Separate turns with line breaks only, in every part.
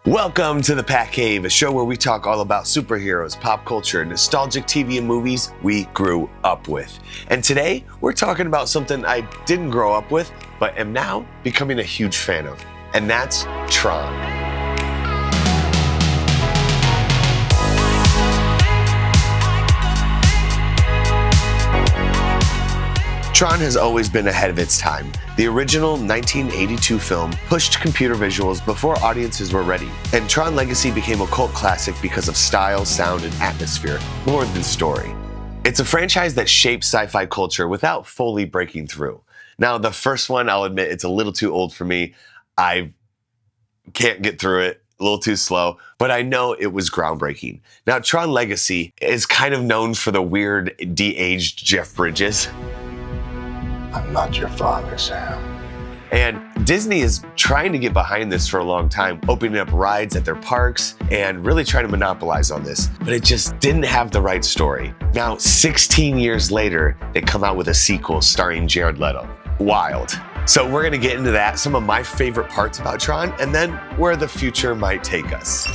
Welcome to the Pat Cave, a show where we talk all about superheroes, pop culture, nostalgic TV and movies we grew up with. And today, we're talking about something I didn't grow up with, but am now becoming a huge fan of, and that's TRON. TRON has always been ahead of its time. The original 1982 film pushed computer visuals before audiences were ready, and TRON Legacy became a cult classic because of style, sound, and atmosphere, more than story. It's a franchise that shaped sci-fi culture without fully breaking through. Now, the first one, I'll admit, it's a little too old for me. I can't get through it. A little too slow, but I know it was groundbreaking. Now, TRON Legacy is kind of known for the weird, de-aged Jeff Bridges.
I'm not your father, Sam.
And Disney is trying to get behind this for a long time, opening up rides at their parks and really trying to monopolize on this, but it just didn't have the right story. Now, 16 years later, they come out with a sequel starring Jared Leto. Wild. So we're gonna get into that, some of my favorite parts about TRON, and then where the future might take us.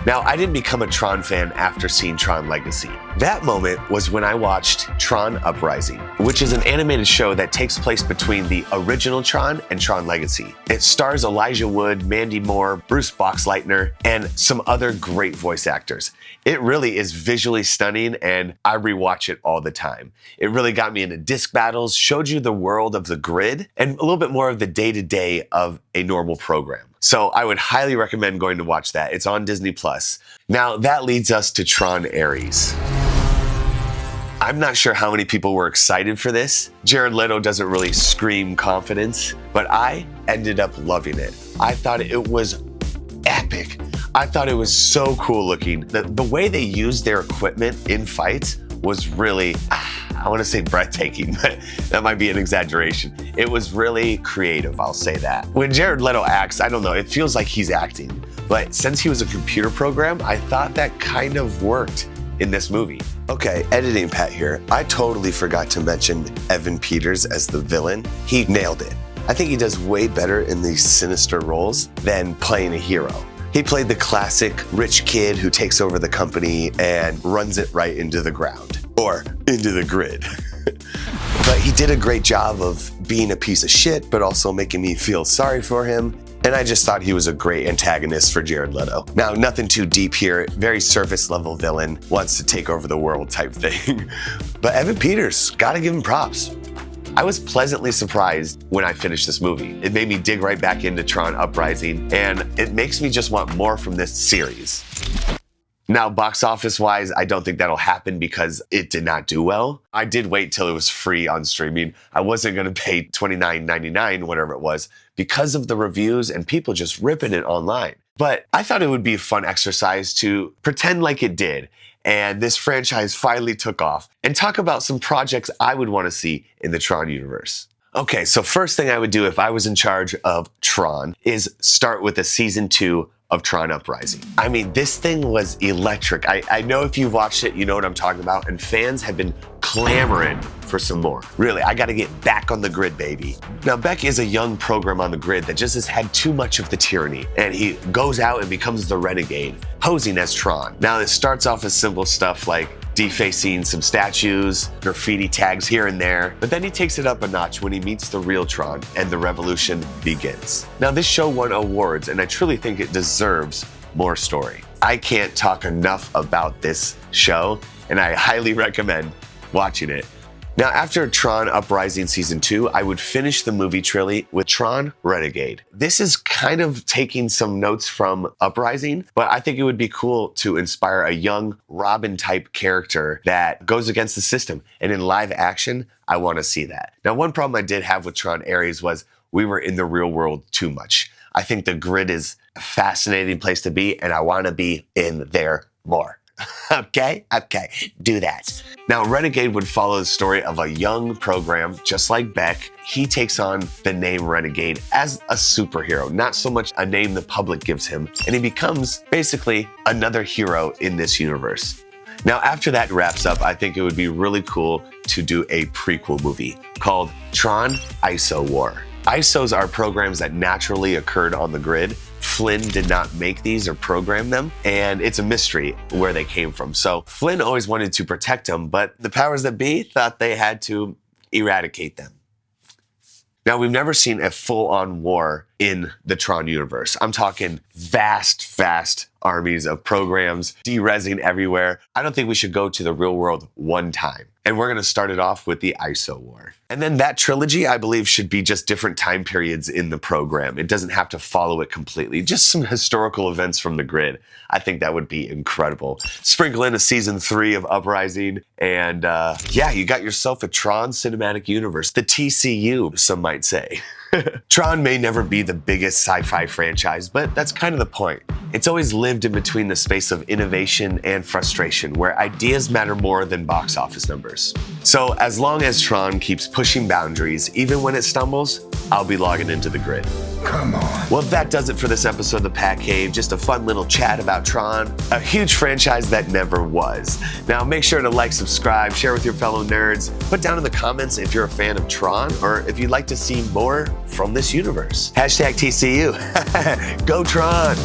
Now, I didn't become a TRON fan after seeing TRON Legacy. That moment was when I watched TRON Uprising, which is an animated show that takes place between the original TRON and TRON Legacy. It stars Elijah Wood, Mandy Moore, Bruce Boxleitner, and some other great voice actors. It really is visually stunning, and I rewatch it all the time. It really got me into disc battles, showed you the world of the grid, and a little bit more of the day-to-day of a normal program. So I would highly recommend going to watch that. It's on Disney+. Now, that leads us to TRON Ares. I'm not sure how many people were excited for this. Jared Leto doesn't really scream confidence, but I ended up loving it. I thought it was epic. I thought it was so cool looking. The way they used their equipment in fights was really, I want to say breathtaking, but that might be an exaggeration. It was really creative, I'll say that. When Jared Leto acts, I don't know, it feels like he's acting. But since he was a computer program, I thought that kind of worked in this movie. Okay, editing Pat here. I totally forgot to mention Evan Peters as the villain. He nailed it. I think he does way better in these sinister roles than playing a hero. He played the classic rich kid who takes over the company and runs it right into the ground, or into the grid. But he did a great job of being a piece of shit, but also making me feel sorry for him. And I just thought he was a great antagonist for Jared Leto. Now, nothing too deep here, very surface level villain, wants to take over the world type thing. But Evan Peters, gotta give him props. I was pleasantly surprised when I finished this movie. It made me dig right back into TRON Uprising, and it makes me just want more from this series. Now, box office wise, I don't think that'll happen because it did not do well. I did wait till it was free on streaming. I wasn't gonna pay $29.99, whatever it was, because of the reviews and people just ripping it online. But I thought it would be a fun exercise to pretend like it did, and this franchise finally took off, and talk about some projects I would want to see in the TRON universe. Okay, so first thing I would do if I was in charge of TRON is start with a season 2 of TRON Uprising. I mean, this thing was electric. I know if you've watched it, you know what I'm talking about, and fans have been clamoring for some more. Really, I gotta get back on the grid, baby. Now, Beck is a young program on the grid that just has had too much of the tyranny, and he goes out and becomes the renegade, posing as TRON. Now, it starts off as simple stuff like defacing some statues, graffiti tags here and there, but then he takes it up a notch when he meets the real TRON and the revolution begins. Now, this show won awards, and I truly think it deserves more story. I can't talk enough about this show, and I highly recommend watching it. Now, after TRON Uprising Season 2, I would finish the movie trilogy with TRON Renegade. This is kind of taking some notes from Uprising, but I think it would be cool to inspire a young Robin-type character that goes against the system. And in live action, I want to see that. Now, one problem I did have with TRON Ares was we were in the real world too much. I think the grid is a fascinating place to be, and I want to be in there more. Okay, do that. Now, Renegade would follow the story of a young program, just like Beck. He takes on the name Renegade as a superhero, not so much a name the public gives him, and he becomes basically another hero in this universe. Now, after that wraps up, I think it would be really cool to do a prequel movie called TRON ISO War. ISOs are programs that naturally occurred on the grid Flynn did not make these or program them, and it's a mystery where they came from. So Flynn always wanted to protect them, but the powers that be thought they had to eradicate them. Now, we've never seen a full-on war in the TRON universe. I'm talking vast armies of programs, de-resing everywhere. I don't think we should go to the real world one time. And we're gonna start it off with the ISO war. And then that trilogy, I believe, should be just different time periods in the program. It doesn't have to follow it completely. Just some historical events from the grid. I think that would be incredible. Sprinkle in a season 3 of Uprising, and yeah, you got yourself a TRON Cinematic Universe, the TCU, some might say. TRON may never be the biggest sci-fi franchise, but that's kind of the point. It's always lived in between the space of innovation and frustration, where ideas matter more than box office numbers. So as long as TRON keeps pushing boundaries, even when it stumbles, I'll be logging into the grid.
Come on.
Well, that does it for this episode of The Pat Cave. Just a fun little chat about TRON, a huge franchise that never was. Now, make sure to like, subscribe, share with your fellow nerds. Put down in the comments if you're a fan of TRON or if you'd like to see more from this universe. #TCU. Go TRON!